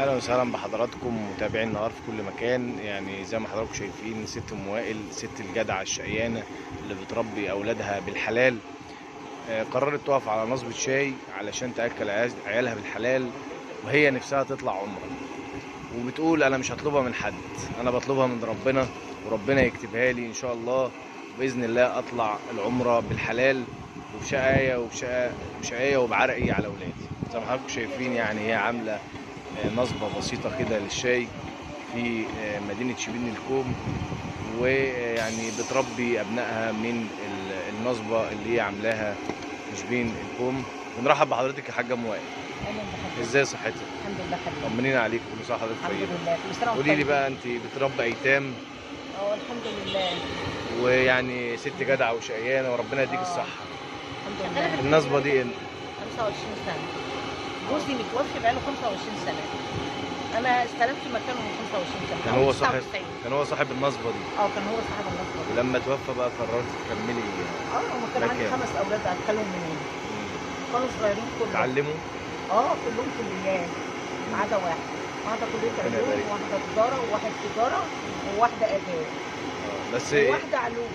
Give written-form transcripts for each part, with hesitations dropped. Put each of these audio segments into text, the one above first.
اهلا وسهلا بحضراتكم متابعين النهار في كل مكان. يعني زي ما حضراتكم شايفين ست ام وائل، ست الجدعه الشقيانه اللي بتربي اولادها بالحلال، قررت تقف على نصبة شاي علشان تاكل عيالها بالحلال، وهي نفسها تطلع عمره. وبتقول انا مش هطلبها من حد، انا بطلبها من ربنا، وربنا يكتبها لي ان شاء الله، وباذن الله اطلع العمره بالحلال وبشقايه وبعرقي على اولادي. زي ما حضراتكم شايفين يعني هي عامله نصبة بسيطة كده للشاي في مدينة شبين الكوم، ويعني بتربي أبنائها من النصبة اللي هي عاملاها في شبين الكوم. بنرحب بحضرتك يا حاجة ام وائل. اهلا بحضرتك. ازاي صحتك؟ الحمد لله حبيبي. طمنينا عليك، كل سنة حضرتك الحمد طيبة. لله كل سنه وانت قولي لي طيب. بقى، انت بتربي ايتام الحمد لله. ويعني ست جدعة وشقيانة وربنا يديك الصحة. الحمد لله. النصبة دي 25 سنه. جوزي متوفي بقاله 25 سنه. انا استلمت مكانه من 25 سنه. كان هو صاحب النصبة دي. كان هو صاحب النصبه دي. ولما توفى بقى قررت تكملي. هو كان عندي 5 اولاد ادخلهم منين؟ كانوا صغيرين كلهم. اتعلموا؟ كلهم كليات ما عدا واحده كليه علوم، وواحده تجاره، وواحد تجاره، وواحده اداب. بس وواحده علوم.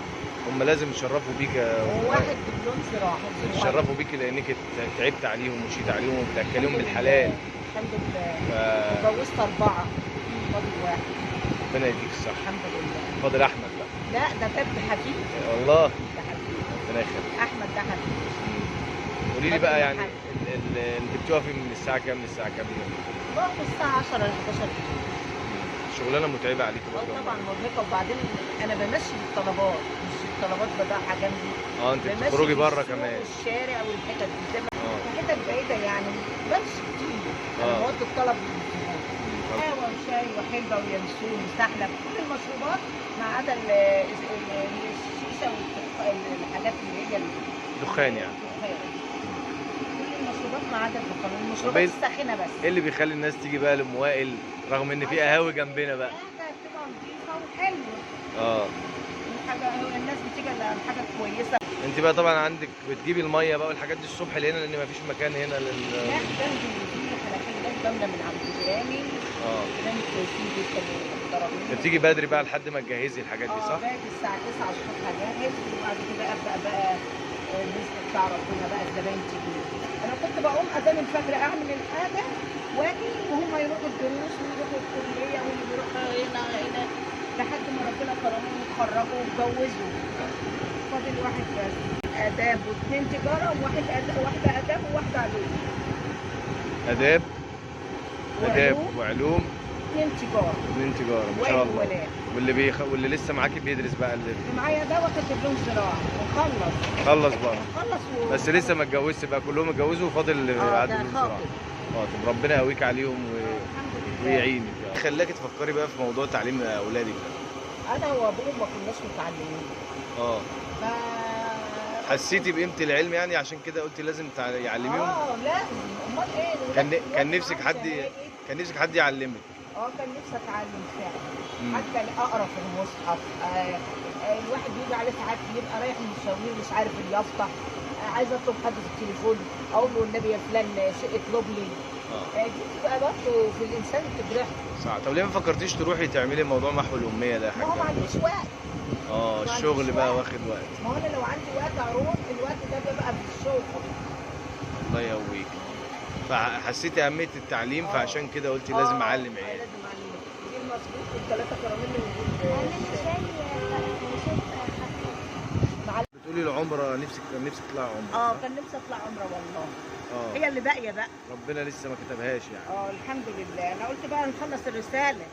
هم لازم يشرفوا بيك، وواحد دبلوم زراعه. يتشرفوا بيك لانك تعبت عليهم ومشيت عليهم وبتاكليهم بالحلال. الحمد لله. اتجوزت 4 فاضل 1. ربنا يديك الصحة. الحمد لله. فاضل احمد بقى. لا ده بجد حبيبي. والله. ده حبيبي. ربنا يخليك. احمد ده حبيبي. قولي لي بقى، يعني انت بتقفي من الساعة كام للساعة كام؟ بقف الساعة 10 ل 11 بالليل. شغلانة متعبة عليكي برضه؟ طبعا مرهقة، وبعدين انا بمشي بالطلبات، مش الطلبات بضاعها جنبي. انت بتخرجي بره كمان. الشارع والحتت دي زي ما حتت بعيدة يعني بمشي كتير. انا بودي الطلب للزبون. قهوة وشاي وحلبة وينسون وسحلب، كل المشروبات ما عدا الشيشة والحاجات اللي هي دخان يعني. المشروبات ما عدا الدخان، المشروبات الساخنه بس. ايه اللي بيخلي الناس تيجي بقى لام وائل رغم ان في قهاوي جنبنا بقى؟ حاجه بتبقى نظيفه وحلوه. حاجه الناس بتيجي لحاجه كويسه. انت بقى طبعا عندك بتجيبي الميه بقى والحاجات دي الصبح هنا لان مفيش مكان هنا لا بنزل في حنفيات بملى من عند جيراني. جيراني كويسين جدا ومحترمين. بتيجي بدري بقى لحد ما تجهزي الحاجات دي، صح؟ باجي الساعه 9 الصبح اجهز، وبعد كده ابدا بقى الرزق بتاع ربنا بقى الزباين تيجي. انا كنت بقوم اذان الفجر اعمل الحاجه واجي وهم يروحوا الدروس ويروحوا الكليه واللي بيروح هنا لحد ما ربنا كرمهم واتخرجوا واتجوزوا. فاضل واحد بس اداب و2 تجاره واحده اداب وواحده علوم. اداب وعلوم. 2 تجاره. 2 تجاره ما شاء الله. واللي لسه معاكي بيدرس بقى اللي معايا ده واخد دبلوم زراعه خلص بقى. بس لسه ما اتجوزش بقى، كلهم اتجوزوا وفاضل اللي قاعد دبلوم زراعه. طب ربنا يقويك عليهم ويعينك. خلاكي تفكري بقى في موضوع تعليم اولادك ده؟ انا وابوهم ما كناش متعلمين. حسيتي بقيمه العلم يعني عشان كده قلتي لازم يعلميهم؟ لازم. امال ايه؟ كان نفسك حد يعلمك؟ كان نفسي اتعلم فعلا. حتى اقرا في المصحف. الواحد بيجي عليه ساعات يبقى رايح من الشاوير مش عارف اليافطه، عايز اطلب حد في التليفون اقول له النبي يا فلان اطلب لي. دي بتبقى برضه في الانسان بتجرحه. صح. طب ليه ما فكرتيش تروحي تعملي موضوع محو الاميه ده يا حاجه؟ ما هو ما عنديش وقت. الشغل بقى واخد وقت. ما هو انا لو عندي وقت اروح، الوقت ده بقى في الشغل. الله يقويك. فحسيتي اهميه التعليم فعشان كده قلتي لازم اعلم عيالي. لازم اعلم. دي المظبوط والثلاثه كراميل بتقولي العمره نفسك تطلعي عمره؟ كان نفسي اطلع عمره والله. هي اللي باقيه بقى. ربنا لسه ما كتبهاش يعني. الحمد لله. انا قلت بقى نخلص الرساله.